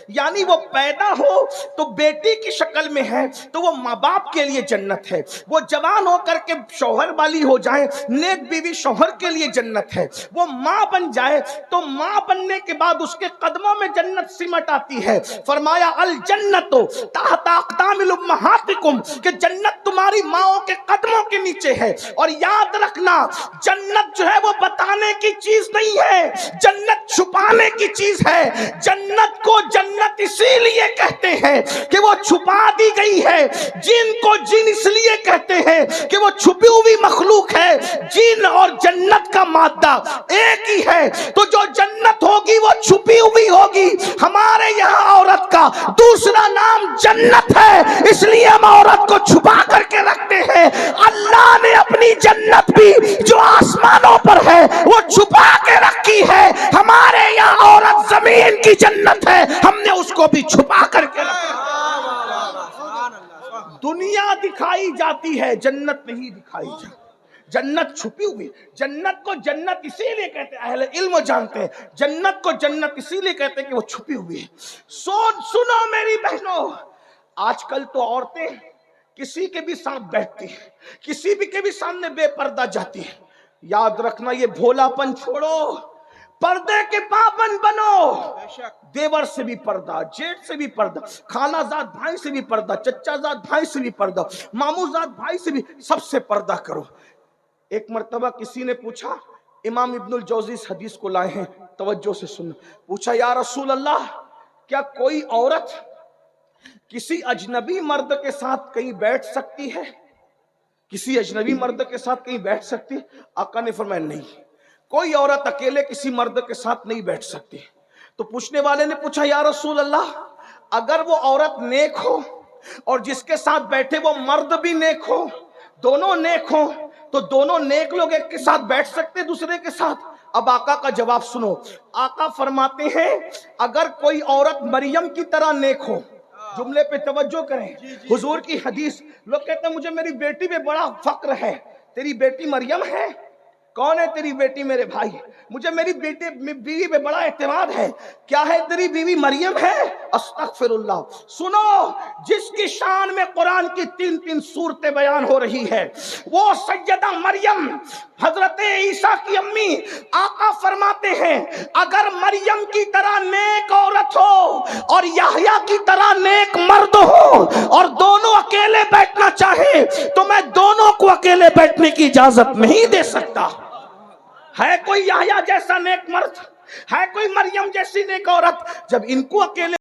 یعنی وہ پیدا ہو تو بیٹی کی شکل میں ہے تو وہ ماں باپ کے لیے جنت ہے، وہ جوان ہو کر کے شوہر والی ہو جائے نیک بیوی شوہر کے لیے جنت ہے، وہ ماں بن جائے تو ماں بننے کے بعد اس کے قدموں میں جنت سمٹ آتی ہے۔ فرمایا الجنت تحت اقدام امہاتکم کہ جنت تمہاری ماؤں کے قدموں کے نیچے ہے۔ اور یاد رکھنا جنت جو ہے وہ بتانے کی چیز نہیں ہے، جنت چھپانے کی چیز ہے۔ جنت کو جنت اسی لیے کہتے ہیں کہ وہ چھپا دی گئی ہے، جن کو جن اس لیے کہتے ہیں کہ وہ چھپی ہوئی مخلوق ہے۔ جن اور جنت کا مادہ ایک ہی ہے، تو جو جنت ہوگی وہ چھپی ہوئی ہوگی۔ ہمارے یہاں عورت کا دوسرا نام جنت ہے، اس لیے ہم عورت کو چھپا کر کے رکھتے ہیں۔ اللہ نے اپنی جنت بھی جو آسمانوں پر ہے وہ چھپا کے رکھی ہے۔ ہمارے یہاں عورت زمین کی جنت ہے، ہم نے اس کو بھی چھپا کر کے رکھا۔ دنیا دکھائی جاتی ہے، جنت نہیں دکھائی جاتی، جنت چھپی ہوئی۔ جنت کو جنت اسی لیے کہتے ہیں، اہل علم جانتے ہیں جنت کو جنت اسی لیے کہتے ہیں کہ وہ چھپی ہوئی ہے۔ سنو میری بہنوں، آج کل تو عورتیں کسی کے بھی ساتھ بیٹھتی ہیں، کسی بھی کے بھی سامنے بے پردہ جاتی ہیں۔ یاد رکھنا یہ بھولا پن چھوڑو، پردے کے پابند بنو۔ دیور سے بھی پردہ، جیٹ سے بھی پردہ، خالہ زاد بھائی سے بھی پردہ، چچا زاد بھائی سے بھی پردہ، مامو زاد بھائی سے بھی، سب سے پردہ کرو۔ ایک مرتبہ کسی نے پوچھا، امام ابن الجوزی اس حدیث کو لائے ہیں، توجہ سے سننا۔ پوچھا یا رسول اللہ، کیا کوئی عورت کسی اجنبی مرد کے ساتھ کہیں بیٹھ سکتی ہے؟ کسی اجنبی مرد کے ساتھ کہیں بیٹھ سکتی ہے؟ آقا نے فرمایا نہیں، کوئی عورت اکیلے کسی مرد کے ساتھ نہیں بیٹھ سکتی۔ تو پوچھنے والے نے پوچھا یا رسول اللہ، اگر وہ عورت نیک ہو اور جس کے ساتھ بیٹھے وہ مرد بھی نیک ہو، دونوں نیک ہوں، تو دونوں نیک لوگ ایک کے ساتھ بیٹھ سکتے دوسرے کے ساتھ؟ اب آقا کا جواب سنو، آقا فرماتے ہیں اگر کوئی عورت مریم کی طرح نیک ہو، جملے پہ توجہ کریں، حضور کی حدیث، لوگ کہتے ہیں مجھے میری بیٹی پہ بڑا فخر ہے۔ تیری بیٹی مریم ہے؟ کون ہے تیری بیٹی میرے بھائی؟ مجھے میری بیوی پہ بڑا اعتماد ہے۔ کیا ہے تیری بیوی مریم ہے؟ استغفر اللہ۔ سنو، جس کی شان میں قرآن کی 3 صورتیں بیان ہو رہی ہے وہ سیدہ مریم حضرت عیسیٰ کی امی۔ آقا فرماتے ہیں اگر مریم کی طرح نیک عورت ہو اور یحییٰ کی طرح نیک مرد ہو اور دونوں اکیلے بیٹھنا چاہے تو میں دونوں کو اکیلے بیٹھنے کی اجازت نہیں دے سکتا۔ ہے کوئی یحییٰ جیسا نیک مرد؟ ہے کوئی مریم جیسی نیک عورت؟ جب ان کو اکیلے